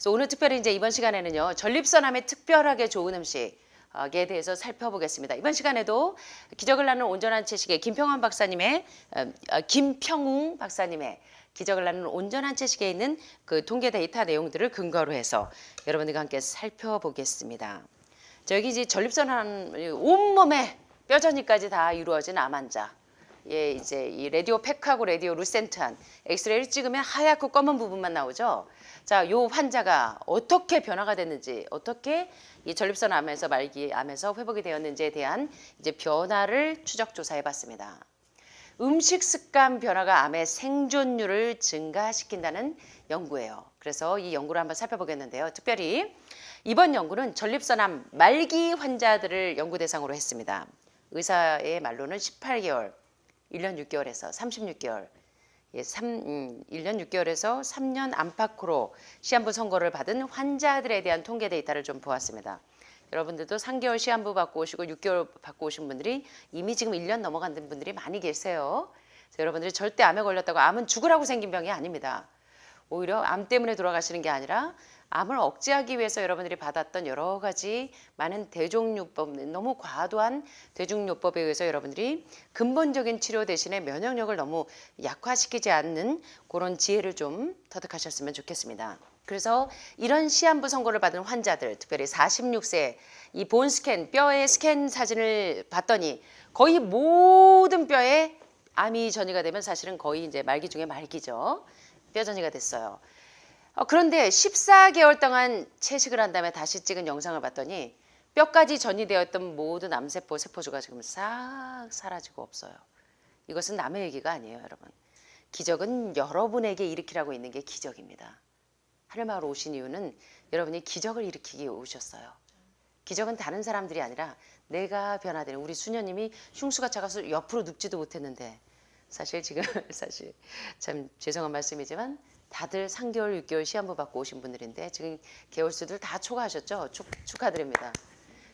그래서 오늘 특별히 이제 이번 시간에는요, 전립선암에 특별하게 좋은 음식에 대해서 살펴보겠습니다. 이번 시간에도 기적을 낳는 온전한 채식의 김평웅 박사님의 기적을 낳는 온전한 채식에 있는 그 통계 데이터 내용들을 근거로 해서 여러분들과 함께 살펴보겠습니다. 저기 이제 전립선암 온몸에 뼈저리까지 다 이루어진 암 환자. 예, 이제 이 라디오 팩하고 라디오 루센트한 엑스레이를 찍으면 하얗고 검은 부분만 나오죠. 자, 요 환자가 어떻게 변화가 됐는지, 어떻게 이 전립선 암에서 말기 암에서 회복이 되었는지에 대한 이제 변화를 추적 조사해 봤습니다. 음식 습관 변화가 암의 생존율을 증가시킨다는 연구예요. 그래서 이 연구를 한번 살펴보겠는데요. 특별히 이번 연구는 전립선암 말기 환자들을 연구 대상으로 했습니다. 의사의 말로는 18개월, 1년 6개월에서 36개월, 1년 6개월에서 3년 안팎으로 시한부 선고를 받은 환자들에 대한 통계 데이터를 좀 보았습니다. 여러분들도 3개월 시한부 받고 오시고 6개월 받고 오신 분들이 이미 지금 1년 넘어간 분들이 많이 계세요. 여러분들이 절대 암에 걸렸다고 암은 죽으라고 생긴 병이 아닙니다. 오히려 암 때문에 돌아가시는 게 아니라 암을 억제하기 위해서 여러분들이 받았던 여러 가지 많은 대종요법, 너무 과도한 대종요법에 의해서 여러분들이 근본적인 치료 대신에 면역력을 너무 약화시키지 않는 그런 지혜를 좀 터득하셨으면 좋겠습니다. 그래서 이런 시한부 선고를 받은 환자들, 특별히 46세 이 본 스캔, 뼈의 스캔 사진을 봤더니 거의 모든 뼈에 암이 전이가 되면 사실은 거의 이제 말기 중에 말기죠. 뼈 전이가 됐어요. 그런데 14개월 동안 채식을 한 다음에 다시 찍은 영상을 봤더니 뼈까지 전이되었던 모든 암세포, 세포수가 지금 싹 사라지고 없어요. 이것은 남의 얘기가 아니에요, 여러분. 기적은 여러분에게 일으키라고 있는 게 기적입니다. 하늘마을 오신 이유는 여러분이 기적을 일으키기 오셨어요. 기적은 다른 사람들이 아니라 내가 변화되는 우리 수녀님이 흉수가 작아서 옆으로 눕지도 못했는데 사실 지금 사실 참 죄송한 말씀이지만 다들 3개월, 6개월 시한부 받고 오신 분들인데 지금 개월수들 다 초과하셨죠? 축하드립니다.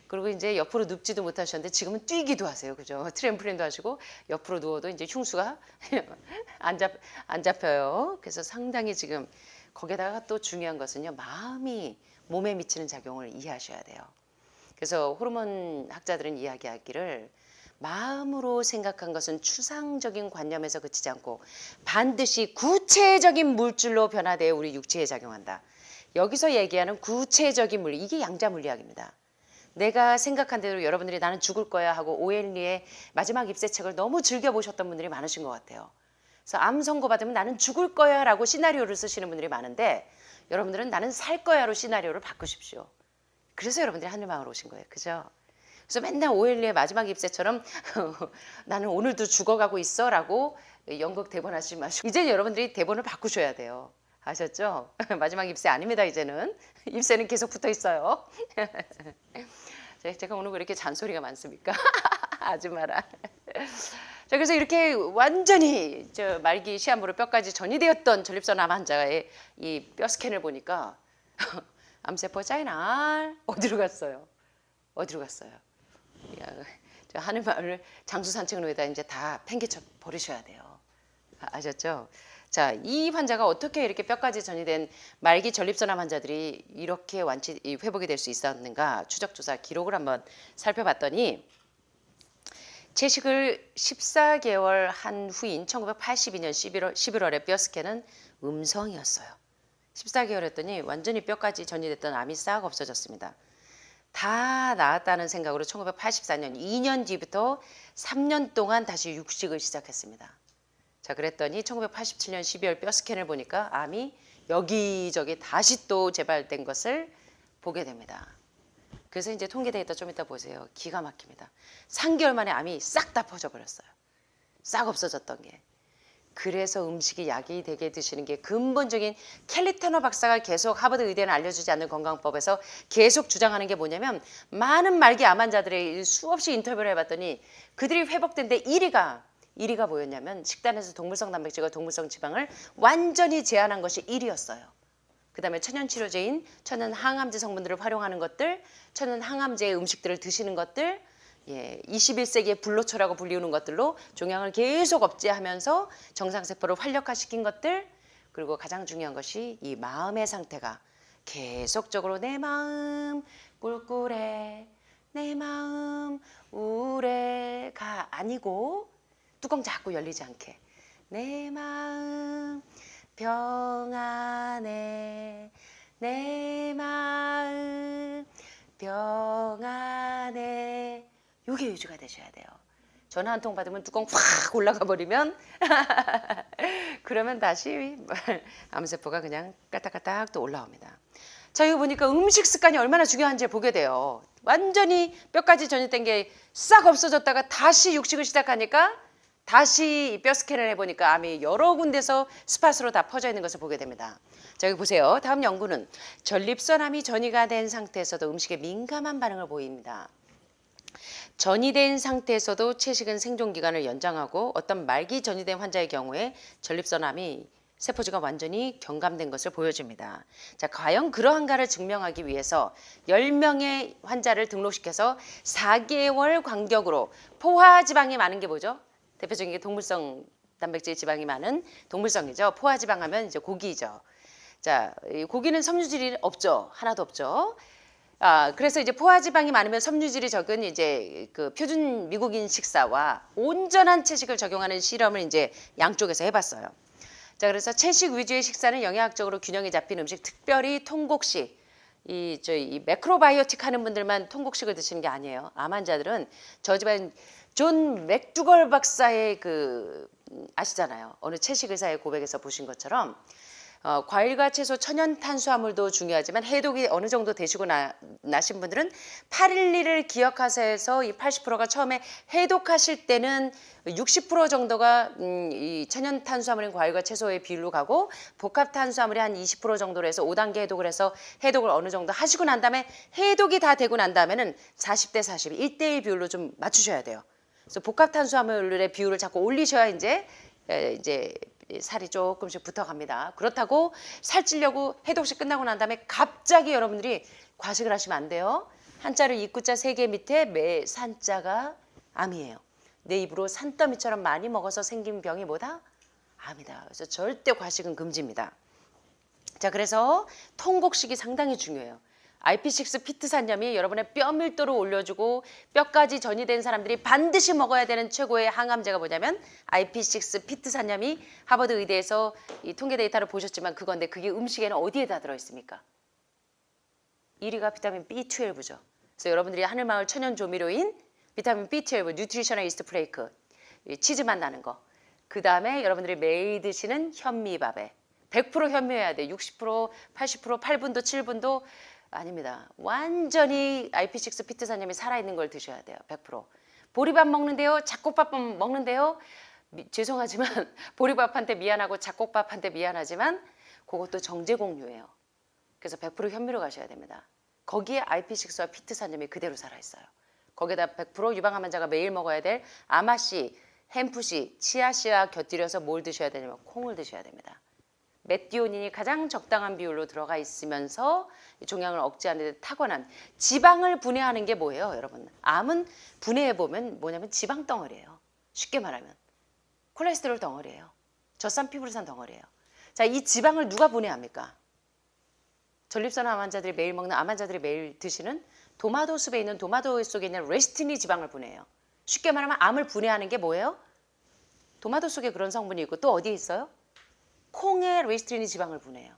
그리고 이제 옆으로 눕지도 못하셨는데 지금은 뛰기도 하세요. 그죠? 트램플린도 하시고 옆으로 누워도 이제 흉수가 안 잡혀요. 그래서 상당히 지금 거기다가 또 중요한 것은요. 마음이 몸에 미치는 작용을 이해하셔야 돼요. 그래서 호르몬 학자들은 이야기하기를 마음으로 생각한 것은 추상적인 관념에서 그치지 않고 반드시 구체적인 물질로 변화되어 우리 육체에 작용한다. 여기서 얘기하는 구체적인 물리, 이게 양자물리학입니다. 내가 생각한 대로 여러분들이 나는 죽을 거야 하고 오엘리의 마지막 입세책을 너무 즐겨보셨던 분들이 많으신 것 같아요. 그래서 암 선고 받으면 나는 죽을 거야 라고 시나리오를 쓰시는 분들이 많은데 여러분들은 나는 살 거야로 시나리오를 바꾸십시오. 그래서 여러분들이 하늘마을 오신 거예요. 그죠? 그래서 맨날 오엘리의 마지막 입세처럼 나는 오늘도 죽어가고 있어 라고 연극 대본 하지 마시고 이제 여러분들이 대본을 바꾸셔야 돼요. 아셨죠? 마지막 입세 아닙니다. 이제는 입세는 계속 붙어 있어요. 제가 오늘 왜 이렇게 잔소리가 많습니까? 아줌마라. 자, 그래서 이렇게 완전히 말기 시한부로 뼈까지 전이되었던 전립선암 환자의 이 뼈 스캔을 보니까 암세포 짜이날 어디로 갔어요? 어디로 갔어요? 하늘마을 장수 산책로에다 이제 다 팽개쳐 버리셔야 돼요. 아셨죠? 자, 이 환자가 어떻게 이렇게 뼈까지 전이된 말기 전립선암 환자들이 이렇게 회복이 될 수 있었는가 추적조사 기록을 한번 살펴봤더니 채식을 14개월 한 후인 1982년 11월에 뼈 스캔은 음성이었어요. 14개월 했더니 완전히 뼈까지 전이됐던 암이 싹 없어졌습니다. 다 나았다는 생각으로 1984년 2년 뒤부터 3년 동안 다시 육식을 시작했습니다. 자, 그랬더니 1987년 12월 뼈 스캔을 보니까 암이 여기저기 다시 또 재발된 것을 보게 됩니다. 그래서 이제 통계 데이터 좀 이따 보세요. 기가 막힙니다. 3개월 만에 암이 싹 다 퍼져버렸어요. 싹 없어졌던 게. 그래서 음식이 약이 되게 드시는 게 근본적인 켈리 테너 박사가 계속 하버드 의대는 알려주지 않는 건강법에서 계속 주장하는 게 뭐냐면 많은 말기 암 환자들의 수없이 인터뷰를 해봤더니 그들이 회복된 데 1위가 뭐였냐면 식단에서 동물성 단백질과 동물성 지방을 완전히 제한한 것이 1위였어요. 그다음에 천연 치료제인 천연 항암제 성분들을 활용하는 것들, 천연 항암제 음식들을 드시는 것들, 21세기의 불로초라고 불리우는 것들로 종양을 계속 억제하면서 정상세포를 활력화시킨 것들, 그리고 가장 중요한 것이 이 마음의 상태가 계속적으로 내 마음 꿀꿀해, 내 마음 우울해가 아니고 뚜껑 자꾸 열리지 않게 내 마음 평안해, 내 마음 평안해. 이게 유지가 되셔야 돼요. 전화 한 통 받으면 뚜껑 확 올라가 버리면 그러면 다시 암세포가 그냥 까딱까딱 또 올라옵니다. 자, 이거 보니까 음식 습관이 얼마나 중요한지 보게 돼요. 완전히 뼈까지 전이된 게 싹 없어졌다가 다시 육식을 시작하니까 다시 뼈 스캔을 해보니까 암이 여러 군데서 스팟으로 다 퍼져 있는 것을 보게 됩니다. 자, 여기 보세요. 다음 연구는 전립선암이 전이가 된 상태에서도 음식에 민감한 반응을 보입니다. 전이된 상태에서도 채식은 생존기간을 연장하고 어떤 말기 전이된 환자의 경우에 전립선암이 세포주가 완전히 경감된 것을 보여줍니다. 자, 과연 그러한가를 증명하기 위해서 10명의 환자를 등록시켜서 4개월 간격으로 포화지방이 많은 게 뭐죠? 대표적인 게 동물성 단백질 지방이 많은 동물성이죠. 포화지방 하면 이제 고기죠. 자, 이 고기는 섬유질이 없죠. 하나도 없죠. 그래서 이제 포화지방이 많으면 섬유질이 적은 이제 그 표준 미국인 식사와 온전한 채식을 적용하는 실험을 이제 양쪽에서 해봤어요. 자, 그래서 채식 위주의 식사는 영양학적으로 균형이 잡힌 음식, 특별히 통곡식, 이 매크로바이오틱 하는 분들만 통곡식을 드시는 게 아니에요. 암 환자들은 저 집안 존 맥두걸 박사의 아시잖아요. 어느 채식 의사의 고백에서 보신 것처럼 과일과 채소, 천연 탄수화물도 중요하지만 해독이 어느 정도 되시고 나신 분들은 812를 기억하셔서 이 80%가 처음에 해독하실 때는 60% 정도가 이 천연 탄수화물인 과일과 채소의 비율로 가고 복합 탄수화물이 한 20% 정도로 해서 5단계 해독을 해서 해독을 어느 정도 하시고 난 다음에 해독이 다 되고 난 다음에는 40대 40, 1대1 비율로 좀 맞추셔야 돼요. 그래서 복합 탄수화물의 비율을 자꾸 올리셔야 이제 살이 조금씩 붙어갑니다. 그렇다고 살찌려고 해독식 끝나고 난 다음에 갑자기 여러분들이 과식을 하시면 안 돼요. 한자로 입구자 3개 밑에 매 산자가 암이에요. 내 입으로 산더미처럼 많이 먹어서 생긴 병이 뭐다? 암이다. 그래서 절대 과식은 금지입니다. 자, 그래서 통곡식이 상당히 중요해요. IP6 피트산염이 여러분의 뼈 밀도를 올려주고 뼈까지 전이된 사람들이 반드시 먹어야 되는 최고의 항암제가 뭐냐면 IP6 피트산염이 하버드 의대에서 이 통계 데이터를 보셨지만 그건데 그게 음식에는 어디에다 들어있습니까? 1위가 비타민 B12죠. 그래서 여러분들이 하늘마을 천연 조미료인 비타민 B12, 뉴트리셔널 이스트 플레이크, 치즈맛 나는 거. 그 다음에 여러분들이 매일 드시는 현미밥에 100% 현미여야 돼. 60%, 80%, 8분도, 7분도 아닙니다. 완전히 IP6 피트산염이 살아있는 걸 드셔야 돼요. 100%. 보리밥 먹는데요. 잡곡밥 먹는데요. 죄송하지만 보리밥한테 미안하고 잡곡밥한테 미안하지만 그것도 정제공유예요. 그래서 100% 현미로 가셔야 됩니다. 거기에 IP6와 피트산염이 그대로 살아있어요. 거기에다 100% 유방암 환자가 매일 먹어야 될 아마씨, 햄프씨, 치아씨와 곁들여서 뭘 드셔야 되냐면 콩을 드셔야 됩니다. 메티오닌이 가장 적당한 비율로 들어가 있으면서 종양을 억제하는 데 타고난 지방을 분해하는 게 뭐예요, 여러분? 암은 분해해보면 뭐냐면 지방 덩어리예요. 쉽게 말하면 콜레스테롤 덩어리예요. 젖산 피브로산 덩어리예요. 자, 이 지방을 누가 분해합니까? 전립선암 환자들이 매일 먹는 암 환자들이 매일 드시는 도마도 숲에 있는 도마도 속에 있는 레시틴이 지방을 분해해요. 쉽게 말하면 암을 분해하는 게 뭐예요? 도마도 속에 그런 성분이 있고 또 어디에 있어요? 콩에 레시틴이 지방을 분해해요.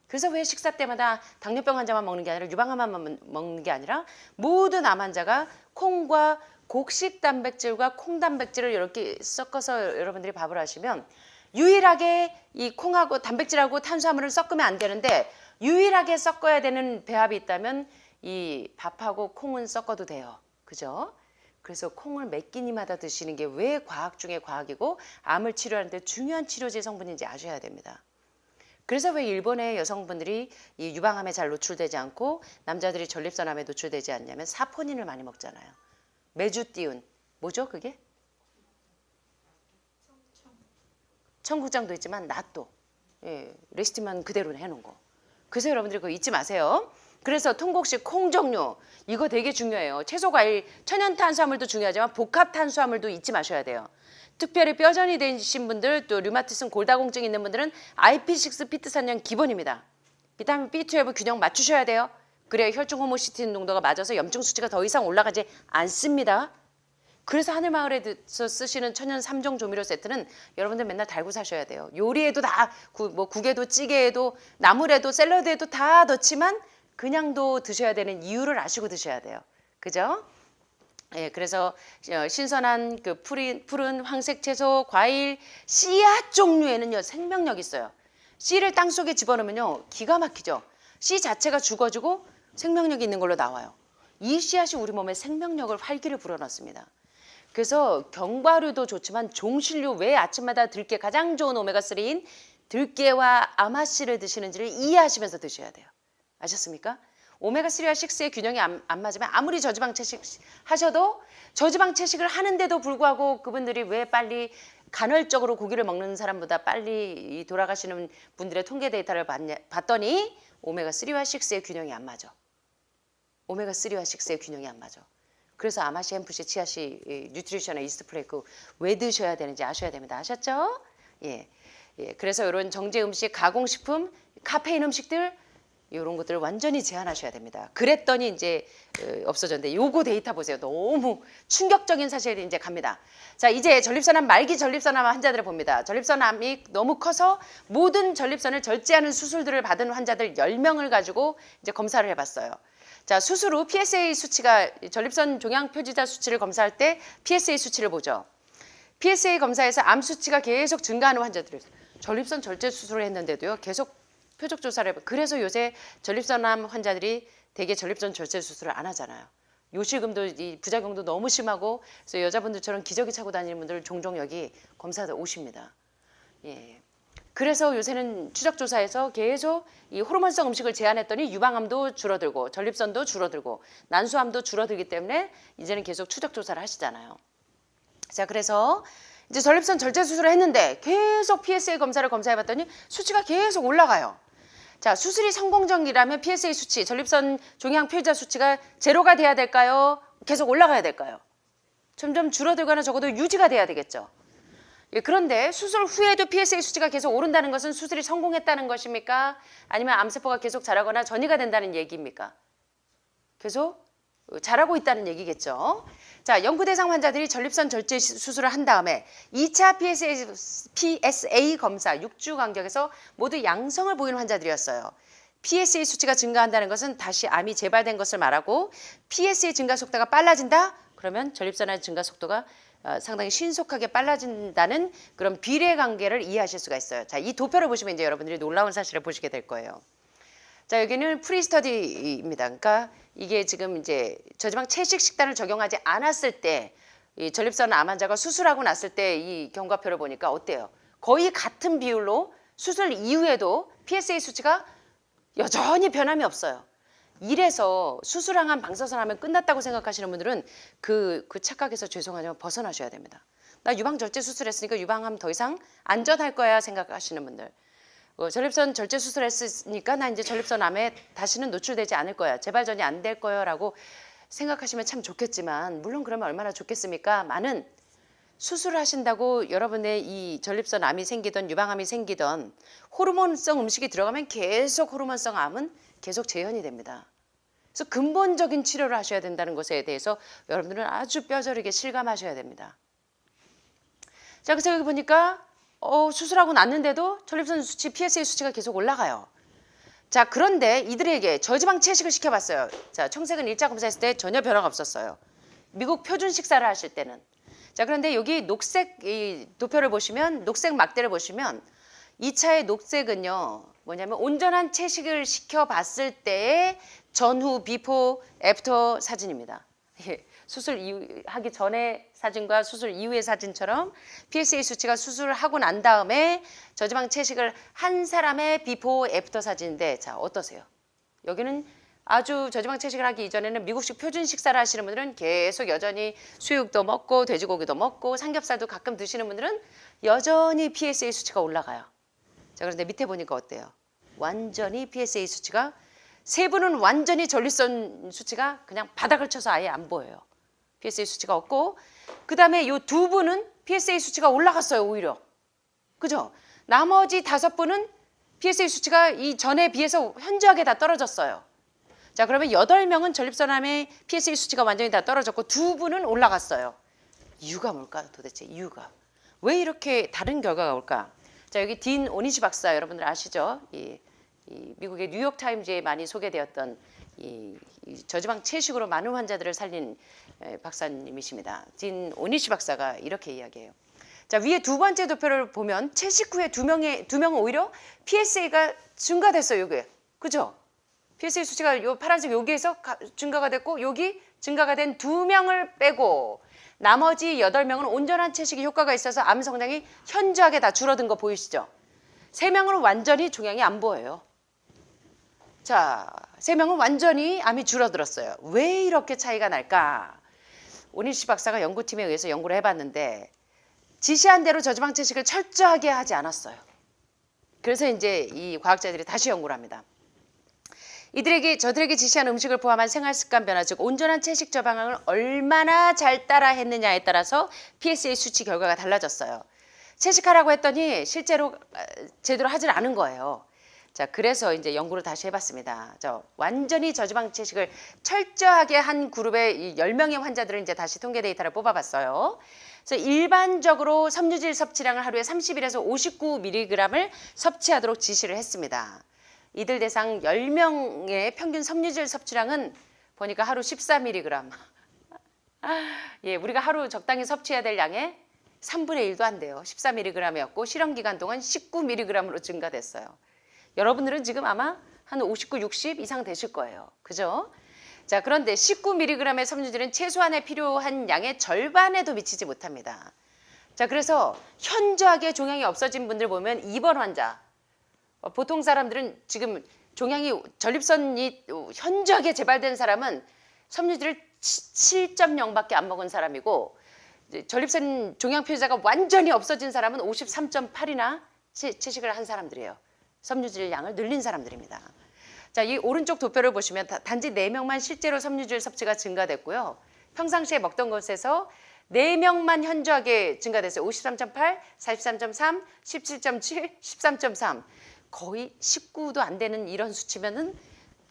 그래서 왜 식사 때마다 당뇨병 환자만 먹는 게 아니라 유방암만 먹는 게 아니라 모든 암 환자가 콩과 곡식 단백질과 콩 단백질을 이렇게 섞어서 여러분들이 밥을 하시면 유일하게 이 콩하고 단백질하고 탄수화물을 섞으면 안 되는데 유일하게 섞어야 되는 배합이 있다면 이 밥하고 콩은 섞어도 돼요. 그죠? 그래서 콩을 몇 끼니마다 드시는 게 왜 과학 중에 과학이고 암을 치료하는 데 중요한 치료제 성분인지 아셔야 됩니다. 그래서 왜 일본의 여성분들이 이 유방암에 잘 노출되지 않고 남자들이 전립선암에 노출되지 않냐면 사포닌을 많이 먹잖아요. 메주 띄운 뭐죠 그게? 청국장도 있지만 낫또 레시틴만 그대로 해놓은 거. 그래서 여러분들이 그거 잊지 마세요. 그래서 통곡식 콩 종류 이거 되게 중요해요. 채소 과일 천연 탄수화물도 중요하지만 복합 탄수화물도 잊지 마셔야 돼요. 특별히 뼈전이 되신 분들 또 류마티즘 골다공증 있는 분들은 IP6 피트산염 기본입니다. 비타민 B12 균형 맞추셔야 돼요. 그래야 혈중 호모시스틴 농도가 맞아서 염증 수치가 더 이상 올라가지 않습니다. 그래서 하늘마을에서 쓰시는 천연 3종 조미료 세트는 여러분들 맨날 달고 사셔야 돼요. 요리에도 다 뭐 국에도 찌개에도 나물에도 샐러드에도 다 넣지만 그냥도 드셔야 되는 이유를 아시고 드셔야 돼요. 그죠? 예, 그래서 신선한 그 푸른 황색 채소, 과일, 씨앗 종류에는요 생명력이 있어요. 씨를 땅 속에 집어넣으면요 기가 막히죠. 씨 자체가 죽어지고 생명력이 있는 걸로 나와요. 이 씨앗이 우리 몸에 생명력을 활기를 불어넣습니다. 그래서 견과류도 좋지만 종실류 왜 아침마다 들깨 가장 좋은 오메가3인 들깨와 아마씨를 드시는지를 이해하시면서 드셔야 돼요. 아셨습니까? 오메가3와 6의 균형이 안 맞으면 아무리 저지방 채식 하셔도 저지방 채식을 하는데도 불구하고 그분들이 왜 빨리 간헐적으로 고기를 먹는 사람보다 빨리 돌아가시는 분들의 통계 데이터를 봤더니 오메가3와 6의 균형이 안 맞아. 오메가3와 6의 균형이 안 맞아. 그래서 아마씨, 햄프시, 치아씨, 뉴트리션의 이스트 플레이크 왜 드셔야 되는지 아셔야 됩니다. 아셨죠? 예. 예. 그래서 이런 정제 음식, 가공식품, 카페인 음식들 이런 것들을 완전히 제한하셔야 됩니다. 그랬더니 이제 없어졌는데 요거 데이터 보세요. 너무 충격적인 사실이 이제 갑니다. 자, 이제 전립선암 말기 전립선암 환자들을 봅니다. 전립선암이 너무 커서 모든 전립선을 절제하는 수술들을 받은 환자들 10명을 가지고 이제 검사를 해봤어요. 자, 수술 후 PSA 수치가 전립선 종양 표지자 수치를 검사할 때 PSA 수치를 보죠. PSA 검사에서 암 수치가 계속 증가하는 환자들 전립선 절제 수술을 했는데도요. 계속 표적 조사를 해봐. 그래서 요새 전립선암 환자들이 대개 전립선 절제 수술을 안 하잖아요. 요실금도 이 부작용도 너무 심하고 그래서 여자분들처럼 기저귀 차고 다니는 분들 종종 여기 검사도 오십니다. 예. 그래서 요새는 추적 조사에서 계속 이 호르몬성 음식을 제한했더니 유방암도 줄어들고 전립선도 줄어들고 난소암도 줄어들기 때문에 이제는 계속 추적 조사를 하시잖아요. 자, 그래서 이제 전립선 절제 수술을 했는데 계속 PSA 검사를 검사해봤더니 수치가 계속 올라가요. 자, 수술이 성공적이라면 PSA 수치, 전립선 종양 표지자 수치가 제로가 돼야 될까요? 계속 올라가야 될까요? 점점 줄어들거나 적어도 유지가 돼야 되겠죠. 예, 그런데 수술 후에도 PSA 수치가 계속 오른다는 것은 수술이 성공했다는 것입니까? 아니면 암세포가 계속 자라거나 전이가 된다는 얘기입니까? 계속 자라고 있다는 얘기겠죠. 자, 연구 대상 환자들이 전립선 절제 수술을 한 다음에 2차 PSA 검사 6주 간격에서 모두 양성을 보이는 환자들이었어요. PSA 수치가 증가한다는 것은 다시 암이 재발된 것을 말하고 PSA 증가 속도가 빨라진다? 그러면 전립선암 증가 속도가 상당히 신속하게 빨라진다는 그런 비례 관계를 이해하실 수가 있어요. 자, 이 도표를 보시면 이제 여러분들이 놀라운 사실을 보시게 될 거예요. 자, 여기는 프리스터디입니다. 그러니까 이게 지금 이제 저지방 채식 식단을 적용하지 않았을 때 이 전립선 암 환자가 수술하고 났을 때 이 경과표를 보니까 어때요? 거의 같은 비율로 수술 이후에도 PSA 수치가 여전히 변함이 없어요. 이래서 수술항암 방사선하면 끝났다고 생각하시는 분들은 그 착각에서 죄송하지만 벗어나셔야 됩니다. 나 유방 절제 수술했으니까 유방암 더 이상 안전할 거야 생각하시는 분들. 전립선 절제 수술했으니까 나 이제 전립선암에 다시는 노출되지 않을 거야. 재발전이 안 될 거야라고 생각하시면 참 좋겠지만 물론 그러면 얼마나 좋겠습니까? 많은 수술하신다고 여러분의 이 전립선암이 생기던 유방암이 생기던 호르몬성 음식이 들어가면 계속 호르몬성 암은 계속 재현이 됩니다. 그래서 근본적인 치료를 하셔야 된다는 것에 대해서 여러분들은 아주 뼈저리게 실감하셔야 됩니다. 자, 그래서 여기 보니까 수술하고 났는데도 전립선 수치, PSA 수치가 계속 올라가요. 자, 그런데 이들에게 저지방 채식을 시켜봤어요. 자, 청색은 1차 검사했을 때 전혀 변화가 없었어요. 미국 표준 식사를 하실 때는. 자, 그런데 여기 녹색 이 도표를 보시면 녹색 막대를 보시면 2차의 녹색은요. 뭐냐면 온전한 채식을 시켜봤을 때의 전후 비포 애프터 사진입니다. 수술 하기 전에 사진과 수술 이후의 사진처럼 PSA 수치가 수술하고 난 다음에 저지방 채식을 한 사람의 비포 애프터 사진인데 자, 어떠세요? 여기는 아주 저지방 채식을 하기 이전에는 미국식 표준 식사를 하시는 분들은 계속 여전히 수육도 먹고 돼지고기도 먹고 삼겹살도 가끔 드시는 분들은 여전히 PSA 수치가 올라가요. 자, 그런데 밑에 보니까 어때요? 완전히 PSA 수치가, 3분은 완전히 전립선 수치가 그냥 바닥을 쳐서 아예 안 보여요. PSA 수치가 없고, 그 다음에 이 2분은 PSA 수치가 올라갔어요, 오히려. 그죠? 나머지 5분은 PSA 수치가 이 전에 비해서 현저하게 다 떨어졌어요. 자, 그러면 8명은 전립선암의 PSA 수치가 완전히 다 떨어졌고 2분은 올라갔어요. 이유가 뭘까, 도대체 이유가? 왜 이렇게 다른 결과가 올까? 자, 여기 딘 오니시 박사, 여러분들 아시죠? 이 미국의 뉴욕타임즈에 많이 소개되었던 이 저지방 채식으로 많은 환자들을 살린 박사님이십니다. 딘 오니시 박사가 이렇게 이야기해요. 자, 위에 두 번째 도표를 보면 채식 후에 두 명은 오히려 PSA가 증가됐어요. 이게, 그죠? PSA 수치가 요 파란색 여기에서 증가가 됐고, 여기 증가가 된 2명을 빼고 나머지 8명은 온전한 채식이 효과가 있어서 암 성장이 현저하게 다 줄어든 거 보이시죠? 3명은 완전히 종양이 안 보여요. 자, 3명은 완전히 암이 줄어들었어요. 왜 이렇게 차이가 날까? 오니시 박사가 연구팀에 의해서 연구를 해봤는데 지시한 대로 저지방 채식을 철저하게 하지 않았어요. 그래서 이제 이 과학자들이 다시 연구를 합니다. 저들에게 지시한 음식을 포함한 생활습관 변화, 즉 온전한 채식 저방을 얼마나 잘 따라 했느냐에 따라서 PSA 수치 결과가 달라졌어요. 채식하라고 했더니 실제로 제대로 하질 않은 거예요. 자, 그래서 이제 연구를 다시 해봤습니다. 완전히 저지방 채식을 철저하게 한 그룹의 10명의 환자들을 이제 다시 통계 데이터를 뽑아봤어요. 그래서 일반적으로 섬유질 섭취량을 하루에 31에서 59mg을 섭취하도록 지시를 했습니다. 이들 대상 10명의 평균 섬유질 섭취량은 보니까 하루 14mg. 예, 우리가 하루 적당히 섭취해야 될 양의 3분의 1도 안 돼요. 14mg이었고 실험 기간 동안 19mg으로 증가됐어요. 여러분들은 지금 아마 한 59, 60 이상 되실 거예요. 그죠? 자, 그런데 19mg의 섬유질은 최소한에 필요한 양의 절반에도 미치지 못합니다. 자, 그래서 현저하게 종양이 없어진 분들 보면 입원 환자, 보통 사람들은 지금 전립선이 현저하게 재발된 사람은 섬유질을 7.0밖에 안 먹은 사람이고, 전립선 종양 표시자가 완전히 없어진 사람은 53.8이나 채식을 한 사람들이에요. 섬유질 양을 늘린 사람들입니다. 자, 이 오른쪽 도표를 보시면 단지 4명만 실제로 섬유질 섭취가 증가됐고요. 평상시에 먹던 것에서 4명만 현저하게 증가됐어요. 53.8, 43.3, 17.7, 13.3. 거의 19도 안 되는 이런 수치면은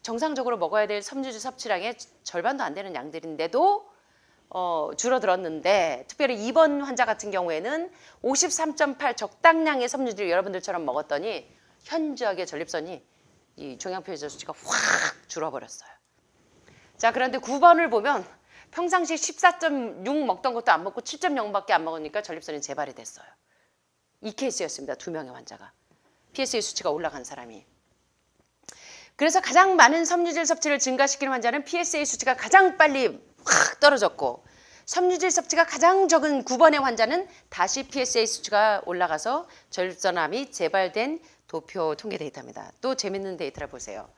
정상적으로 먹어야 될 섬유질 섭취량의 절반도 안 되는 양들인데도 줄어들었는데, 특별히 입원 환자 같은 경우에는 53.8 적당량의 섬유질 여러분들처럼 먹었더니 현저하게 전립선이 이 종양표시자 수치가 확 줄어버렸어요. 자, 그런데 9번을 보면 평상시 14.6 먹던 것도 안 먹고 7.0밖에 안 먹으니까 전립선이 재발이 됐어요. 이 케이스였습니다. 2명의 환자가. PSA 수치가 올라간 사람이. 그래서 가장 많은 섬유질 섭취를 증가시키는 환자는 PSA 수치가 가장 빨리 확 떨어졌고, 섬유질 섭취가 가장 적은 9번의 환자는 다시 PSA 수치가 올라가서 전립선암이 재발된 도표 통계 데이터입니다. 또 재밌는 데이터를 보세요.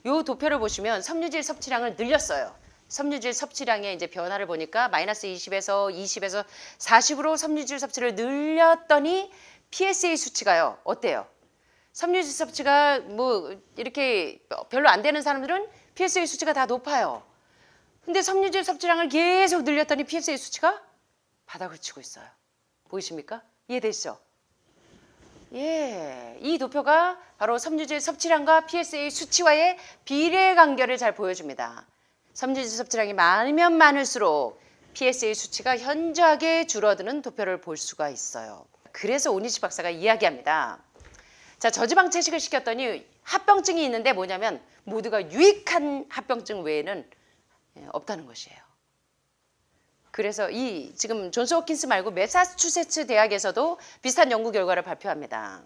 이 도표를 보시면 섬유질 섭취량을 늘렸어요. 섬유질 섭취량의 이제 변화를 보니까 마이너스 20에서 20에서 40으로 섬유질 섭취를 늘렸더니 PSA 수치가요. 어때요? 섬유질 섭취가 뭐 이렇게 별로 안 되는 사람들은 PSA 수치가 다 높아요. 근데 섬유질 섭취량을 계속 늘렸더니 PSA 수치가 바닥을 치고 있어요. 보이십니까? 이해되시죠? 예, 이 도표가 바로 섬유질 섭취량과 PSA 수치와의 비례관계를 잘 보여줍니다. 섬유질 섭취량이 많으면 많을수록 PSA 수치가 현저하게 줄어드는 도표를 볼 수가 있어요. 그래서 오니시 박사가 이야기합니다. 자, 저지방 채식을 시켰더니 합병증이 있는데 뭐냐면 모두가 유익한 합병증 외에는 없다는 것이에요. 그래서 지금 존스 홉킨스 말고 매사추세츠 대학에서도 비슷한 연구 결과를 발표합니다.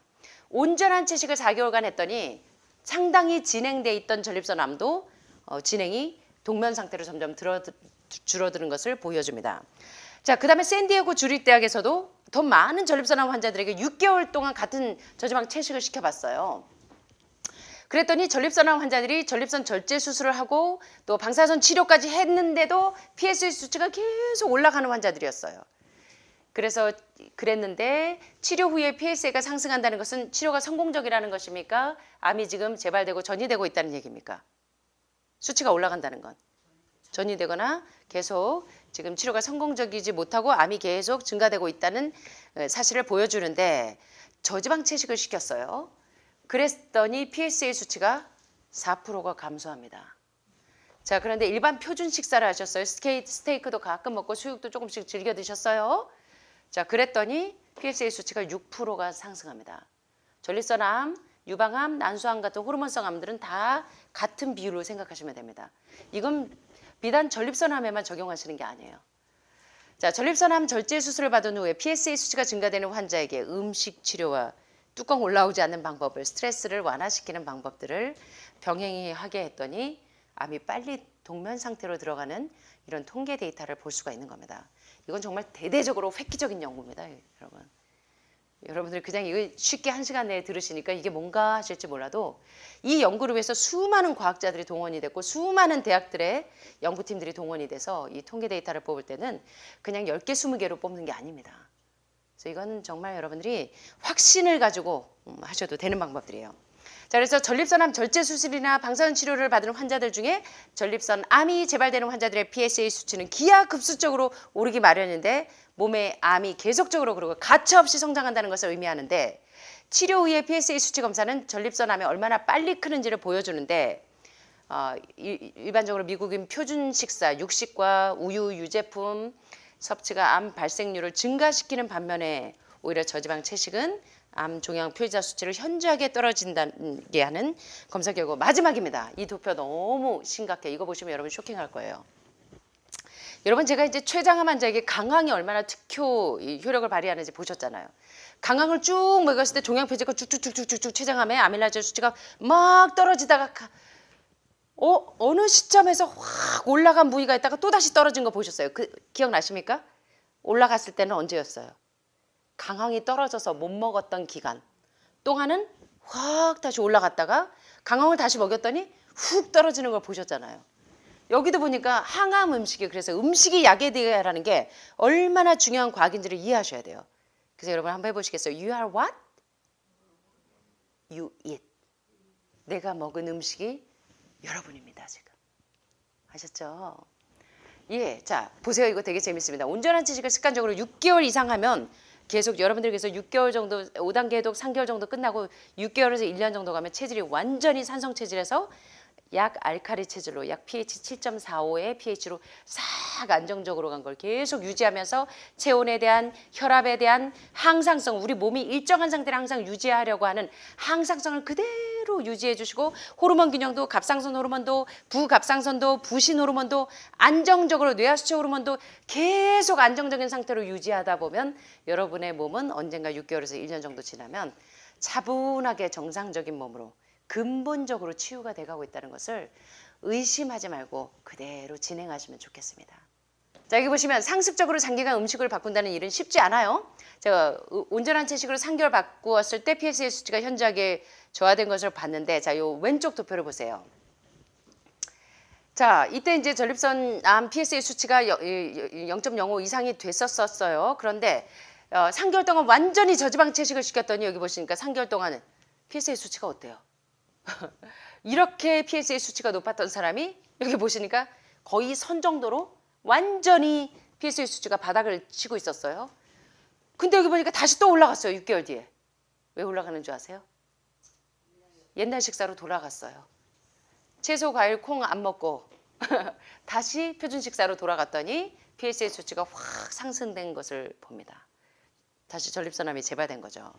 온전한 채식을 4개월간 했더니 상당히 진행돼 있던 전립선암도 진행이 동면 상태로 점점 줄어드는 것을 보여줍니다. 자, 그다음에 샌디에고 주립대학에서도 더 많은 전립선암 환자들에게 6개월 동안 같은 저지방 채식을 시켜봤어요. 그랬더니 전립선암 환자들이 전립선 절제 수술을 하고 또 방사선 치료까지 했는데도 PSA 수치가 계속 올라가는 환자들이었어요. 그래서 그랬는데 치료 후에 PSA가 상승한다는 것은 치료가 성공적이라는 것입니까? 암이 지금 재발되고 전이되고 있다는 얘기입니까? 수치가 올라간다는 건 전이되거나 계속 지금 치료가 성공적이지 못하고 암이 계속 증가되고 있다는 사실을 보여주는데 저지방 채식을 시켰어요. 그랬더니 PSA 수치가 4%가 감소합니다. 자, 그런데 일반 표준 식사를 하셨어요. 스테이크도 가끔 먹고 수육도 조금씩 즐겨 드셨어요. 자, 그랬더니 PSA 수치가 6%가 상승합니다. 전립선암, 유방암, 난소암 같은 호르몬성 암들은 다 같은 비율로 생각하시면 됩니다. 이건 비단 전립선암에만 적용하시는 게 아니에요. 자, 전립선암 절제 수술을 받은 후에 PSA 수치가 증가되는 환자에게 음식 치료와 뚜껑 올라오지 않는 방법을, 스트레스를 완화시키는 방법들을 병행하게 했더니 암이 빨리 동면 상태로 들어가는 이런 통계 데이터를 볼 수가 있는 겁니다. 이건 정말 대대적으로 획기적인 연구입니다, 여러분. 여러분들이 그냥 이거 쉽게 1시간 내에 들으시니까 이게 뭔가 하실지 몰라도 이 연구를 위해서 수많은 과학자들이 동원이 됐고 수많은 대학들의 연구팀들이 동원이 돼서 이 통계 데이터를 뽑을 때는 그냥 10개, 20개로 뽑는 게 아닙니다. 그래서 이건 정말 여러분들이 확신을 가지고 하셔도 되는 방법들이에요. 자, 그래서 전립선암 절제 수술이나 방사선 치료를 받은 환자들 중에 전립선암이 재발되는 환자들의 PSA 수치는 기하급수적으로 오르기 마련인데 몸의 암이 계속적으로 그리고 가차없이 성장한다는 것을 의미하는데 치료 후의 PSA 수치 검사는 전립선암이 얼마나 빨리 크는지를 보여주는데 일반적으로 미국인 표준 식사, 육식과 우유, 유제품 섭취가 암 발생률을 증가시키는 반면에 오히려 저지방 채식은 암 종양 표시자 수치를 현저하게 떨어진다게 하는 검사 결과 마지막입니다. 이 도표 너무 심각해. 이거 보시면 여러분 쇼킹할 거예요. 여러분 제가 이제 췌장암 환자에게 강황이 얼마나 특효 효력을 발휘하는지 보셨잖아요. 강황을 쭉 먹였을 때 종양 표시가 쭉쭉쭉쭉쭉 췌장암의 아밀라제 수치가 막 떨어지다가 어느 시점에서 확 올라간 부위가 있다가 또 다시 떨어진 거 보셨어요? 그 기억나십니까? 올라갔을 때는 언제였어요? 강황이 떨어져서 못 먹었던 기간 동안은 확 다시 올라갔다가 강황을 다시 먹였더니 훅 떨어지는 걸 보셨잖아요. 여기도 보니까 항암 음식이 그래서 음식이 약에 대하라는 게 얼마나 중요한 과학인지를 이해하셔야 돼요. 그래서 여러분 한번 해보시겠어요? You are what? You eat. 내가 먹은 음식이 여러분입니다. 지금. 아셨죠? 예, 자 보세요. 이거 되게 재밌습니다. 온전한 채식을 습관적으로 6개월 이상 하면 계속 여러분들께서 6개월 정도 5단계 해독 3개월 정도 끝나고 6개월에서 1년 정도 가면 체질이 완전히 산성 체질에서 약 알칼리 체질로 약 pH 7.45의 pH로 싹 안정적으로 간 걸 계속 유지하면서 체온에 대한 혈압에 대한 항상성 우리 몸이 일정한 상태를 항상 유지하려고 하는 항상성을 그대로 유지해 주시고 호르몬 균형도 갑상선 호르몬도 부갑상선도 부신 호르몬도 안정적으로 뇌하수체 호르몬도 계속 안정적인 상태로 유지하다 보면 여러분의 몸은 언젠가 6개월에서 1년 정도 지나면 차분하게 정상적인 몸으로 근본적으로 치유가 돼가고 있다는 것을 의심하지 말고 그대로 진행하시면 좋겠습니다. 자, 여기 보시면 상습적으로 장기간 음식을 바꾼다는 일은 쉽지 않아요. 제가 온전한 채식으로 3개월 바꾸었을 때 PSA 수치가 현저하게 저하된 것을 봤는데 자, 요 왼쪽 도표를 보세요. 자, 이때 이제 전립선암 PSA 수치가 0.05 이상이 됐었어요. 그런데 3개월 동안 완전히 저지방 채식을 시켰더니 여기 보시니까 3개월 동안은 PSA 수치가 어때요? 이렇게 PSA 수치가 높았던 사람이 여기 보시니까 거의 선 정도로 완전히 PSA 수치가 바닥을 치고 있었어요. 근데 여기 보니까 다시 또 올라갔어요. 6개월 뒤에. 왜 올라가는 줄 아세요? 옛날 식사로 돌아갔어요. 채소, 과일, 콩 안 먹고 다시 표준 식사로 돌아갔더니 PSA 수치가 확 상승된 것을 봅니다. 다시 전립선암이 재발된 거죠.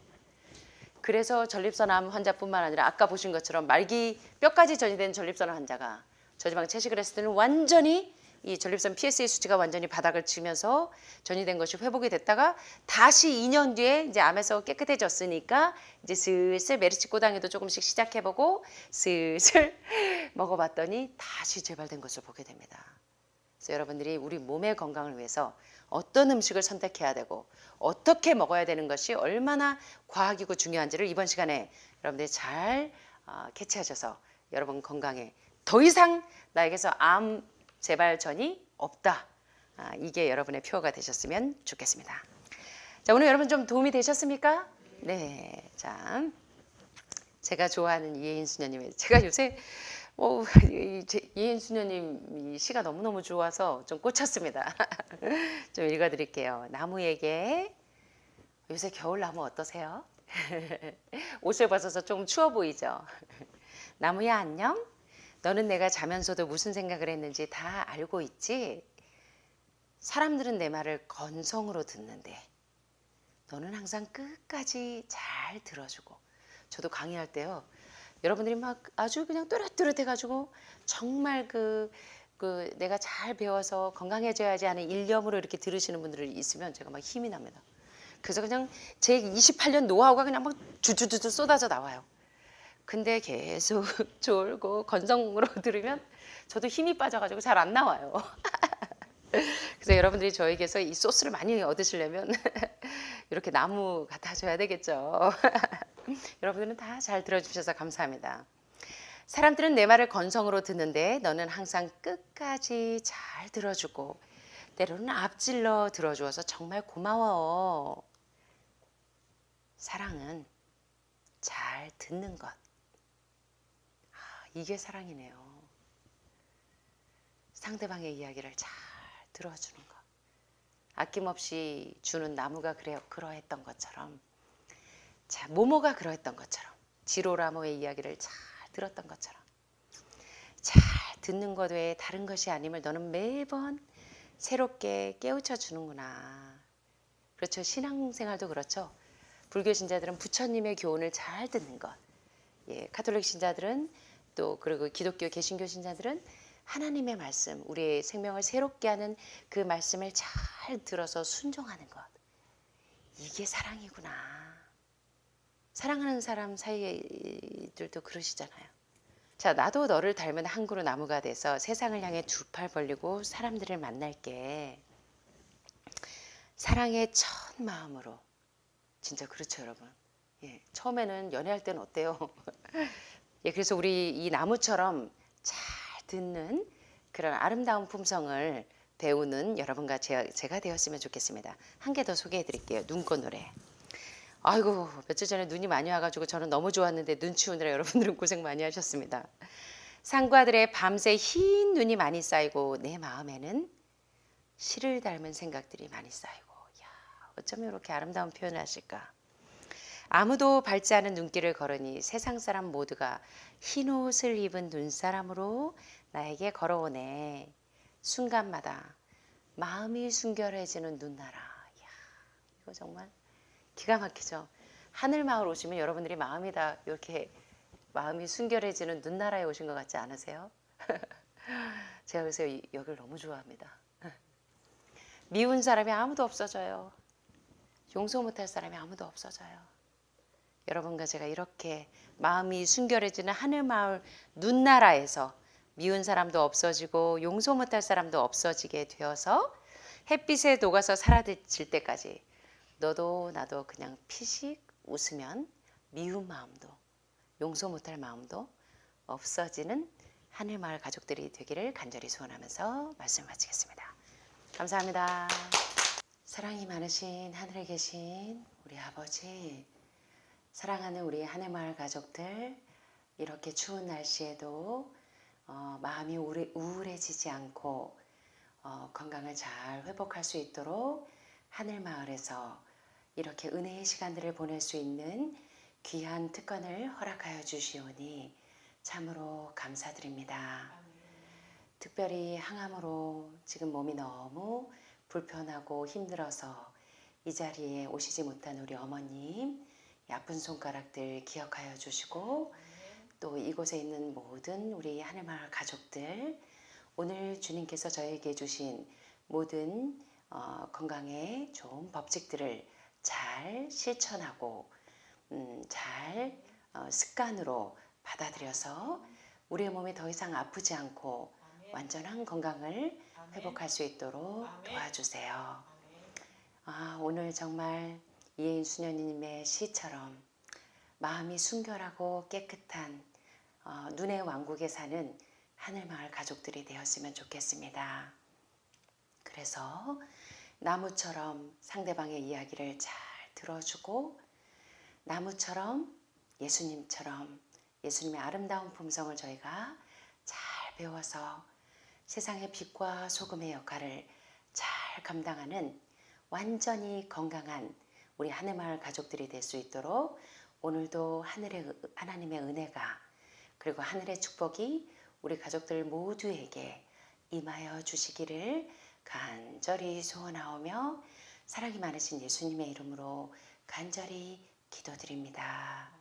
그래서 전립선암 환자뿐만 아니라 아까 보신 것처럼 말기 뼈까지 전이된 전립선암 환자가 저지방 채식을 했을 때는 완전히 이 전립선 PSA 수치가 완전히 바닥을 치면서 전이된 것이 회복이 됐다가 다시 2년 뒤에 이제 암에서 깨끗해졌으니까 이제 슬슬 메르치 꼬당이도 조금씩 시작해보고 슬슬 먹어봤더니 다시 재발된 것을 보게 됩니다. 그래서 여러분들이 우리 몸의 건강을 위해서 어떤 음식을 선택해야 되고 어떻게 먹어야 되는 것이 얼마나 과학이고 중요한지를 이번 시간에 여러분들이 잘 캐치하셔서 여러분 건강에 더 이상 나에게서 암 재발 전이 없다. 이게 여러분의 표어가 되셨으면 좋겠습니다. 자, 오늘 여러분 좀 도움이 되셨습니까? 네. 자, 제가 좋아하는 이혜인 수녀님의 제가 요새 이혜인 수녀님 이 시가 너무너무 좋아서 좀 꽂혔습니다. 좀 읽어드릴게요. 나무에게 요새 겨울 나무 어떠세요? 옷을 벗어서 좀 추워 보이죠? 나무야 안녕? 너는 내가 자면서도 무슨 생각을 했는지 다 알고 있지? 사람들은 내 말을 건성으로 듣는데 너는 항상 끝까지 잘 들어주고 저도 강의할 때요. 여러분들이 막 아주 그냥 또렷또렷해가지고 정말 내가 잘 배워서 건강해져야지 하는 일념으로 이렇게 들으시는 분들이 있으면 제가 막 힘이 납니다. 그래서 그냥 제 28년 노하우가 그냥 막 주주주주 쏟아져 나와요. 근데 계속 졸고 건성으로 들으면 저도 힘이 빠져가지고 잘 안 나와요. 그래서 여러분들이 저에게서 이 소스를 많이 얻으시려면 이렇게 나무 같아줘야 되겠죠. 여러분들은 다 잘 들어주셔서 감사합니다. 사람들은 내 말을 건성으로 듣는데 너는 항상 끝까지 잘 들어주고 때로는 앞질러 들어주어서 정말 고마워. 사랑은 잘 듣는 것. 이게 사랑이네요. 상대방의 이야기를 잘 들어주는 것. 아낌없이 주는 나무가 그러했던 것처럼, 자, 모모가 그러했던 것처럼, 지로라모의 이야기를 잘 들었던 것처럼, 잘 듣는 것 외에 다른 것이 아님을 너는 매번 새롭게 깨우쳐 주는구나. 그렇죠. 신앙생활도 그렇죠. 불교 신자들은 부처님의 교훈을 잘 듣는 것. 예, 카톨릭 신자들은 또 그리고 기독교 개신교 신자들은 하나님의 말씀, 우리의 생명을 새롭게 하는 그 말씀을 잘 들어서 순종하는 것. 이게 사랑이구나. 사랑하는 사람 사이들도 그러시잖아요. 자, 나도 너를 닮은 한 그루 나무가 돼서 세상을 향해 두 팔 벌리고 사람들을 만날게. 사랑의 첫 마음으로. 진짜 그렇죠, 여러분. 예, 처음에는 연애할 때는 어때요? 예, 그래서 우리 이 나무처럼 잘 듣는 그런 아름다운 품성을 배우는 여러분과 제가 되었으면 좋겠습니다. 한 개 더 소개해 드릴게요. 눈꽃 노래. 아이고, 며칠 전에 눈이 많이 와가지고 저는 너무 좋았는데 눈 치우느라 여러분들은 고생 많이 하셨습니다. 상과들의 밤새 흰 눈이 많이 쌓이고 내 마음에는 시를 닮은 생각들이 많이 쌓이고, 야, 어쩌면 이렇게 아름다운 표현을 하실까. 아무도 밟지 않은 눈길을 걸으니 세상 사람 모두가 흰 옷을 입은 눈사람으로 나에게 걸어오네. 순간마다 마음이 순결해지는 눈나라. 이야, 이거 정말 기가 막히죠. 하늘마을 오시면 여러분들이 마음이 다 이렇게 마음이 순결해지는 눈나라에 오신 것 같지 않으세요? 제가 그래서 여기를 너무 좋아합니다. 미운 사람이 아무도 없어져요. 용서 못할 사람이 아무도 없어져요. 여러분과 제가 이렇게 마음이 순결해지는 하늘마을 눈나라에서 미운 사람도 없어지고 용서 못할 사람도 없어지게 되어서 햇빛에 녹아서 사라질 때까지 너도 나도 그냥 피식 웃으면 미운 마음도 용서 못할 마음도 없어지는 하늘마을 가족들이 되기를 간절히 소원하면서 말씀 마치겠습니다. 감사합니다. 사랑이 많으신 하늘에 계신 우리 아버지, 사랑하는 우리 하늘마을 가족들, 이렇게 추운 날씨에도 마음이 우울해지지 않고 건강을 잘 회복할 수 있도록 하늘마을에서 이렇게 은혜의 시간들을 보낼 수 있는 귀한 특권을 허락하여 주시오니 참으로 감사드립니다. 특별히 항암으로 지금 몸이 너무 불편하고 힘들어서 이 자리에 오시지 못한 우리 어머님, 아픈 손가락들 기억하여 주시고 또 이곳에 있는 모든 우리 하늘마을 가족들, 오늘 주님께서 저에게 주신 모든 건강에 좋은 법칙들을 잘 실천하고 잘 습관으로 받아들여서 우리의 몸이 더 이상 아프지 않고 완전한 건강을 회복할 수 있도록 도와주세요. 오늘 정말 이혜인 수녀님의 시처럼 마음이 순결하고 깨끗한 눈의 왕국에 사는 하늘마을 가족들이 되었으면 좋겠습니다. 그래서 나무처럼 상대방의 이야기를 잘 들어주고 나무처럼 예수님처럼 예수님의 아름다운 품성을 저희가 잘 배워서 세상의 빛과 소금의 역할을 잘 감당하는 완전히 건강한 우리 하늘마을 가족들이 될 수 있도록 오늘도 하나님의 은혜가 그리고 하늘의 축복이 우리 가족들 모두에게 임하여 주시기를 간절히 소원하오며 사랑이 많으신 예수님의 이름으로 간절히 기도드립니다.